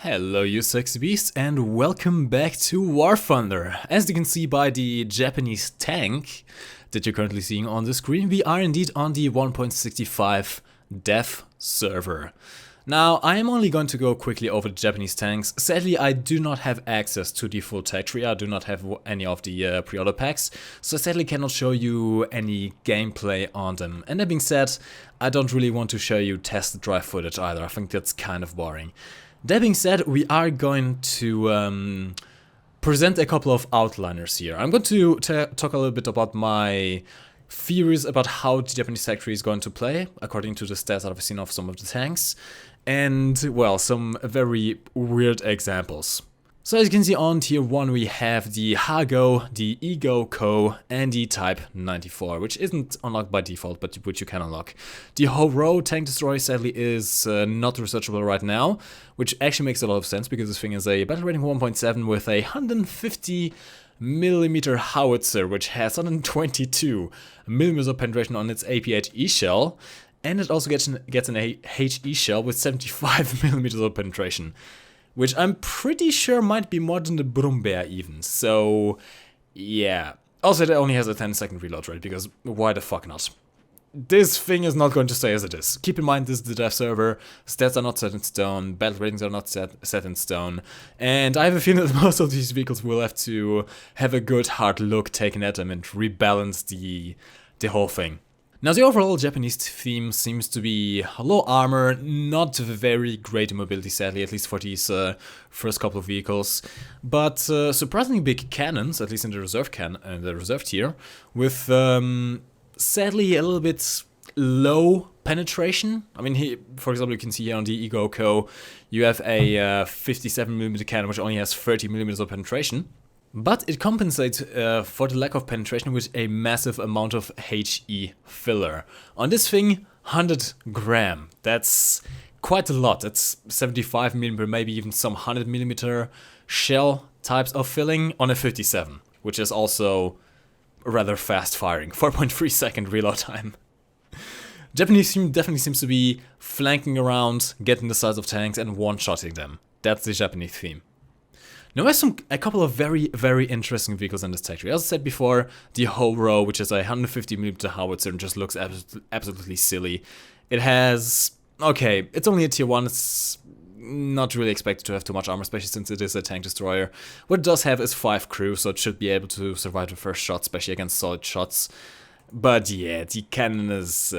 Hello you sexy beasts and welcome back to War Thunder. As you can see by the Japanese tank that you're currently seeing on the screen, we are indeed on the 1.65 dev server. Now I am only going to go quickly over the Japanese tanks. Sadly I do not have access to the full tech tree, I do not have any of the pre-order packs, so I sadly cannot show you any gameplay on them. And that being said, I don't really want to show you test drive footage either, I think that's kind of boring. That being said, we are going to present a couple of outliners here. I'm going to talk a little bit about my theories about how the Japanese tech tree is going to play, according to the stats that I've seen of some of the tanks, and, well, some very weird examples. So as you can see on tier 1 we have the Hago, the Ego Ko, and the Type 94, which isn't unlocked by default, but which you can unlock. The Horo tank destroyer sadly is not researchable right now, which actually makes a lot of sense because this thing is a battle rating 1.7 with a 150mm Howitzer, which has 122mm of penetration on its AP8E shell, and it also gets an HE shell with 75mm of penetration. Which I'm pretty sure might be more than the Brumbeer even, so yeah. Also it only has a 10-second reload rate, because why the fuck not? This thing is not going to stay as it is. Keep in mind this is the dev server, stats are not set in stone, battle ratings are not set in stone, and I have a feeling that most of these vehicles will have to have a good hard look taken at them and rebalance the whole thing. Now the overall Japanese theme seems to be low armor, not very great mobility sadly, at least for these first couple of vehicles, but surprisingly big cannons, at least in the reserve tier, with sadly a little bit low penetration. I mean, here, for example, you can see here on the Ego Ko, you have a 57mm cannon which only has 30mm of penetration. But it compensates for the lack of penetration with a massive amount of HE filler. On this thing, 100 gram. That's quite a lot. That's 75mm, maybe even some 100mm shell types of filling on a 57, which is also rather fast firing. 4.3 second reload time. Japanese team definitely seems to be flanking around, getting the size of tanks and one-shotting them. That's the Japanese theme. Now we have a couple of very, very interesting vehicles in this tech tree. As I said before, the Horo, which is a 150mm howitzer and just looks absolutely silly. It has, okay, it's only a tier 1, it's not really expected to have too much armor, especially since it is a tank destroyer. What it does have is 5 crew, so it should be able to survive the first shot, especially against solid shots. But yeah, the cannon is,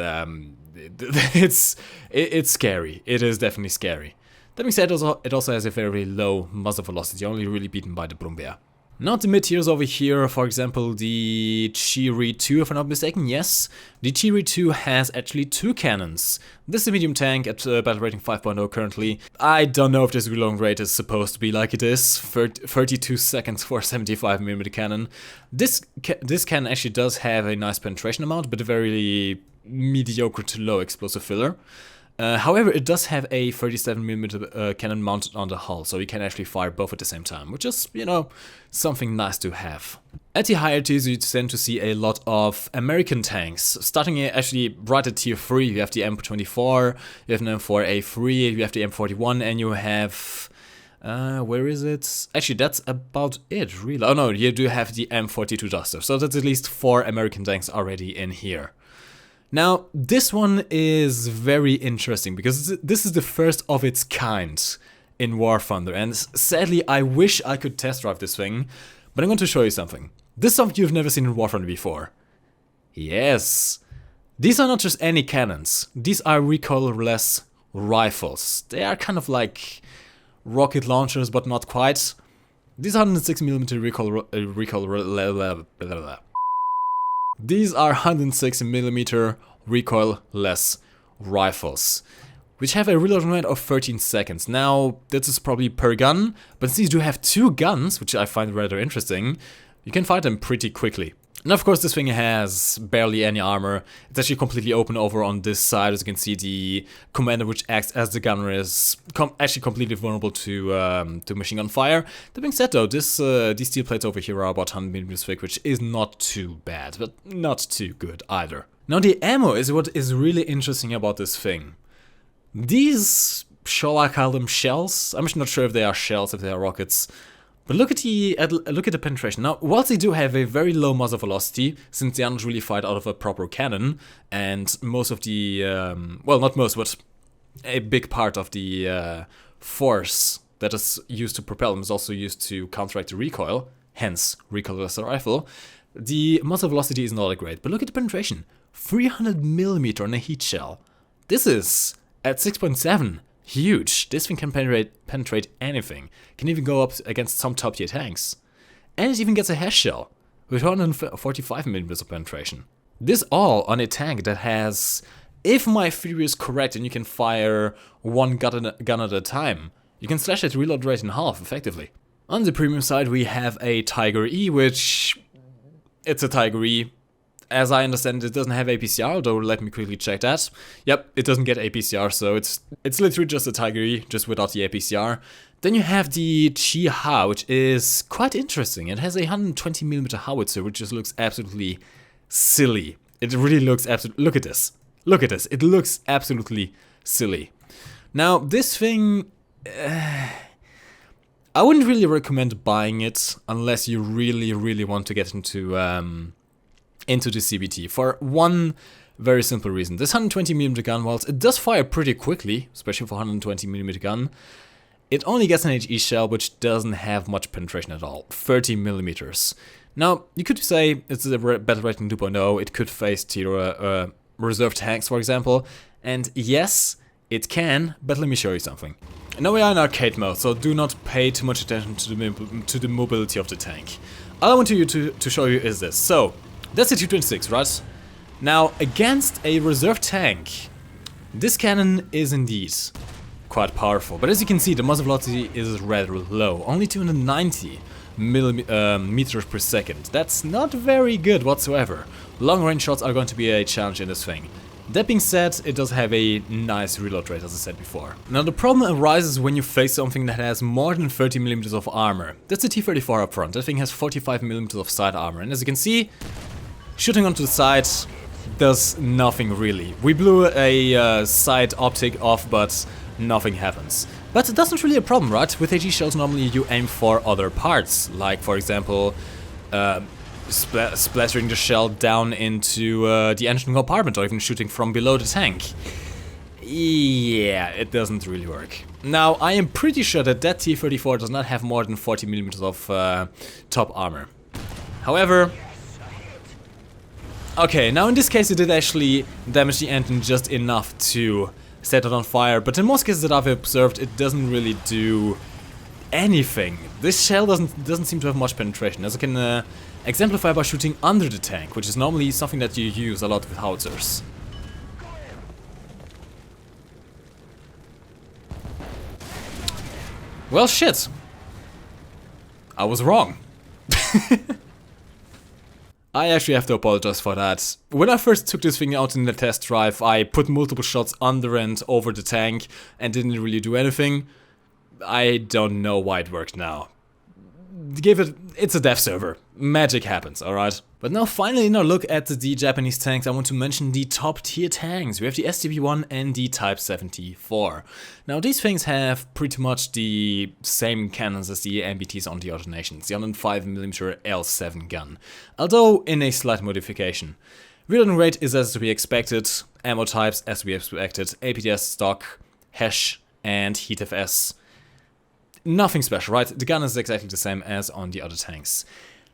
it's scary. It is definitely scary. That being said, it also has a very low muzzle velocity, only really beaten by the Brumbeer. Now the mid-tiers over here, for example, the Chiri 2, if I'm not mistaken, yes. The Chiri 2 has actually 2 cannons. This is a medium tank at battle rating 5.0 currently. I don't know if this reload rate is supposed to be like it is, 32 seconds for a 75mm cannon. This cannon actually does have a nice penetration amount, but a very mediocre to low explosive filler. However, it does have a 37mm cannon mounted on the hull, so you can actually fire both at the same time, which is, you know, something nice to have. At the higher tiers, you tend to see a lot of American tanks. Starting actually right at tier 3, you have the M24, you have an M4A3, you have the M41, and you have... where is it? Actually, that's about it, really. Oh no, you do have the M42 Duster, so that's at least 4 American tanks already in here. Now, this one is very interesting because this is the first of its kind in War Thunder, and sadly I wish I could test drive this thing, but I'm going to show you something. This is something you've never seen in War Thunder before. Yes, these are not just any cannons, these are recoilless rifles. They are kind of like rocket launchers, but not quite. These are 106mm These are 106mm recoilless rifles, which have a reload rate of 13 seconds. Now, this is probably per gun, but since you do have 2 guns, which I find rather interesting, you can fight them pretty quickly. Now, of course, this thing has barely any armor. It's actually completely open over on this side. As you can see, the commander, which acts as the gunner, is actually completely vulnerable to machine gun fire. That being said, though, these steel plates over here are about 100mm thick, which is not too bad, but not too good either. Now, the ammo is what is really interesting about this thing. These shall I call them shells? I'm just not sure if they are shells, if they are rockets. But look at the penetration. Now, whilst they do have a very low muzzle velocity, since they are not really fired out of a proper cannon, and most of the, well, not most, but a big part of the force that is used to propel them is also used to counteract the recoil, hence recoilless rifle, the muzzle velocity is not that great. But look at the penetration, 300mm on a heat shell. This is, at 6.7, huge. This thing can penetrate anything. Can even go up against some top tier tanks. And it even gets a HESH shell with 145mm of penetration. This all on a tank that has, if my theory is correct and you can fire one gun at a time, you can slash that reload rate in half effectively. On the premium side we have a Tiger E, which, it's a Tiger E. As I understand it doesn't have APCR, although let me quickly check that. Yep, it doesn't get APCR, so it's literally just a Tiger E, just without the APCR. Then you have the Chi-Ha, which is quite interesting. It has a 120mm Howitzer, which just looks absolutely silly. It really looks absolutely... Look at this. Look at this. It looks absolutely silly. Now, this thing... I wouldn't really recommend buying it unless you really want to get into the CBT, for one very simple reason. This 120mm gun, whilst it does fire pretty quickly, especially for 120mm gun, it only gets an HE shell which doesn't have much penetration at all, 30mm. Now, you could say it's a battle rating 2.0, it could face tier reserve tanks, for example, and yes, it can, but let me show you something. Now we are in arcade mode, so do not pay too much attention to the mobility of the tank. All I want to show you is this. So, that's a 226, right? Now, against a reserve tank, this cannon is indeed quite powerful. But as you can see, the muzzle velocity is rather low, only 290 meters per second. That's not very good whatsoever. Long range shots are going to be a challenge in this thing. That being said, it does have a nice reload rate, as I said before. Now, the problem arises when you face something that has more than 30mm of armor. That's the T-34 up front. That thing has 45mm of side armor, and as you can see, shooting onto the side does nothing really. We blew a side optic off, but nothing happens. But that's not really a problem, right? With HE shells, normally you aim for other parts, like, for example, splattering the shell down into the engine compartment, or even shooting from below the tank. Yeah, it doesn't really work. Now, I am pretty sure that that T-34 does not have more than 40mm of top armor. However... Okay, now in this case it did actually damage the engine just enough to set it on fire, but in most cases that I've observed, it doesn't really do anything. This shell doesn't seem to have much penetration, as I can exemplify by shooting under the tank, which is normally something that you use a lot with howitzers. Well, shit. I was wrong. I actually have to apologize for that. When I first took this thing out in the test drive, I put multiple shots under and over the tank and didn't really do anything. I don't know why it worked now. It's a dev server. Magic happens, alright? But now finally, in our look at the Japanese tanks, I want to mention the top tier tanks. We have the STB-1 and the Type 74. Now these things have pretty much the same cannons as the MBTs on the other nations, the 105mm L7 gun, although in a slight modification. Reloading rate is as to be expected, ammo types as to be expected, APDS stock, HESH and HeatFS. Nothing special, right? The gun is exactly the same as on the other tanks.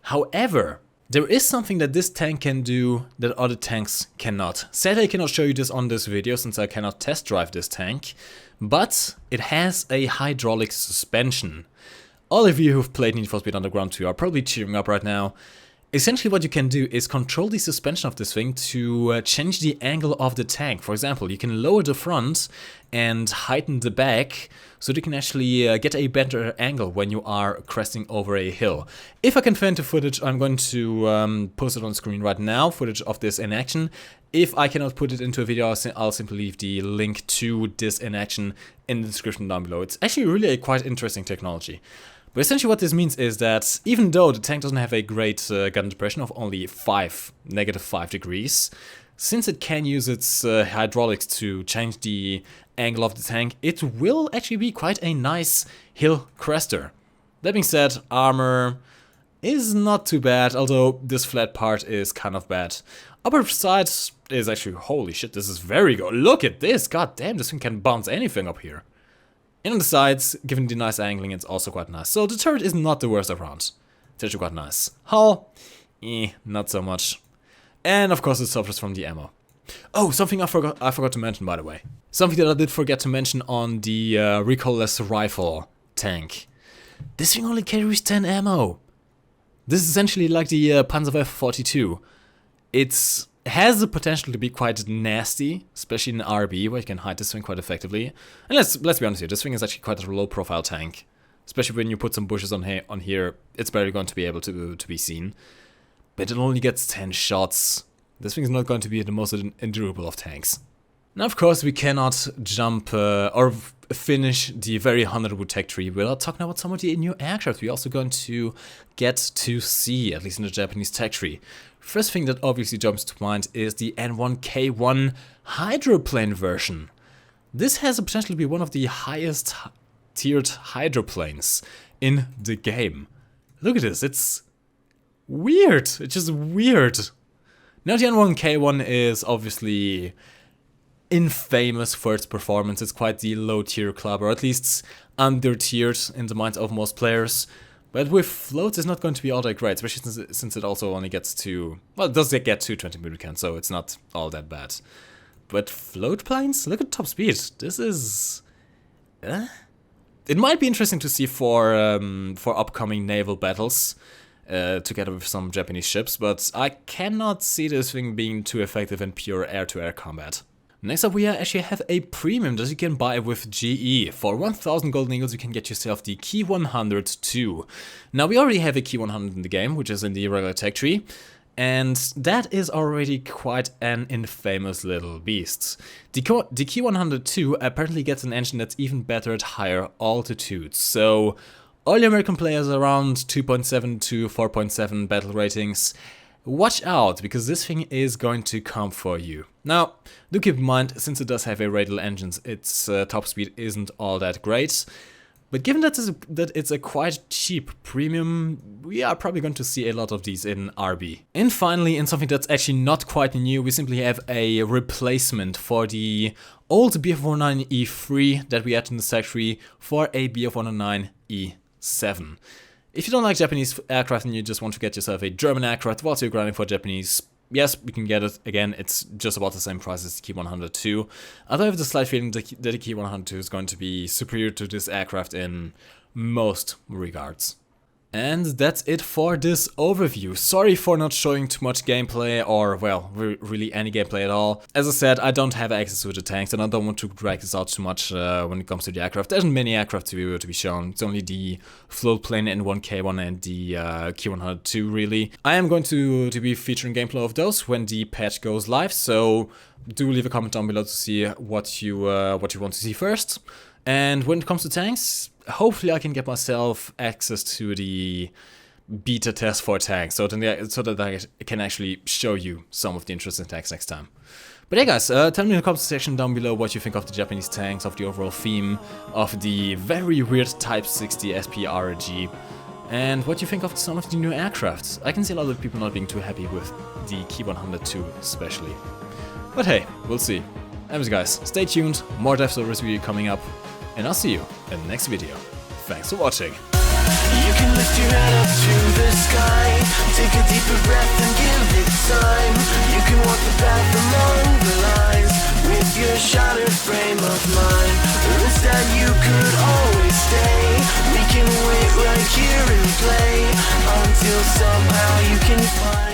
However, there is something that this tank can do that other tanks cannot. Sadly, I cannot show you this on this video since I cannot test drive this tank, but it has a hydraulic suspension. All of you who've played Need for Speed Underground 2 are probably cheering up right now. Essentially what you can do is control the suspension of this thing to change the angle of the tank. For example, you can lower the front and heighten the back so you can actually get a better angle when you are cresting over a hill. If I can find the footage, I'm going to post it on screen right now, footage of this in action. If I cannot put it into a video, I'll simply leave the link to this in action in the description down below. It's actually really a quite interesting technology. But essentially what this means is that even though the tank doesn't have a great gun depression of only -5 degrees, since it can use its hydraulics to change the angle of the tank, it will actually be quite a nice hill crester. That being said, armor is not too bad, although this flat part is kind of bad. Upper side is actually, holy shit, this is very good. Look at this, god damn, this thing can bounce anything up here. And on the sides, given the nice angling, it's also quite nice. So the turret is not the worst around. It's actually quite nice. Hull, not so much. And of course it suffers from the ammo. Oh, something I forgot to mention, by the way. Something that I did forget to mention on the recoilless rifle tank. This thing only carries 10 ammo. This is essentially like the Panzerwaffe 42. It has the potential to be quite nasty, especially in RB, where you can hide this thing quite effectively. And let's be honest here, this thing is actually quite a low-profile tank. Especially when you put some bushes on here, it's barely going to be able to be seen. But it only gets 10 shots. This thing is not going to be the most endurable of tanks. Now, of course, we cannot jump or finish the very honorable tech tree without talking about some of the new aircraft we're also going to get to see, at least in the Japanese tech tree. First thing that obviously jumps to mind is the N1K1 hydroplane version. This has the potential to be one of the highest tiered hydroplanes in the game. Look at this, it's weird, it's just weird. Now the N1K1 is obviously infamous for its performance. It's quite the low tier club, or at least under tiered in the minds of most players. But with floats, it's not going to be all that great, especially since it also only gets to, well, it does get to 20mm can, so it's not all that bad. But float planes? Look at top speed. This is... It might be interesting to see for upcoming naval battles, together with some Japanese ships, but I cannot see this thing being too effective in pure air-to-air combat. Next up, we actually have a premium that you can buy with GE. For 1000 golden eagles, you can get yourself the Key 100 2. Now, we already have a Key 100 in the game, which is in the regular tech tree, and that is already quite an infamous little beast. The Key 100 2 apparently gets an engine that's even better at higher altitudes, so all the American players around 2.7 to 4.7 battle ratings, watch out, because this thing is going to come for you. Now, do keep in mind, since it does have a radial engine, its top speed isn't all that great. But given that it's a quite cheap premium, we are probably going to see a lot of these in RB. And finally, in something that's actually not quite new, we simply have a replacement for the old BF-109E3 that we had in the factory for a BF-109E7. If you don't like Japanese aircraft and you just want to get yourself a German aircraft whilst you're grinding for Japanese, yes, we can get it. Again, it's just about the same price as the Key 102. Although I have the slight feeling that the Key 102 is going to be superior to this aircraft in most regards. And that's it for this overview. Sorry for not showing too much gameplay, or, well, really any gameplay at all. As I said, I don't have access to the tanks, and I don't want to drag this out too much when it comes to the aircraft. There isn't many aircraft to be shown. It's only the float plane N1K1 and the Key 102, really. I am going to be featuring gameplay of those when the patch goes live, so do leave a comment down below to see what you want to see first. And when it comes to tanks, hopefully I can get myself access to the beta test for tanks, so that I can actually show you some of the interesting tanks next time. But yeah guys, tell me in the comment section down below what you think of the Japanese tanks, of the overall theme, of the very weird Type 60 SPRG, and what you think of some of the new aircrafts. I can see a lot of people not being too happy with the Key 102 especially. But hey, we'll see. Anyways guys, stay tuned, more Death Service review coming up, and I'll see you in the next video. Thanks for watching. You can lift your head up to the sky, take a deeper breath and give it time. You can walk the path among the lines with your shattered frame of mind. Or instead you could always stay. We can wait right here and play until somehow you can find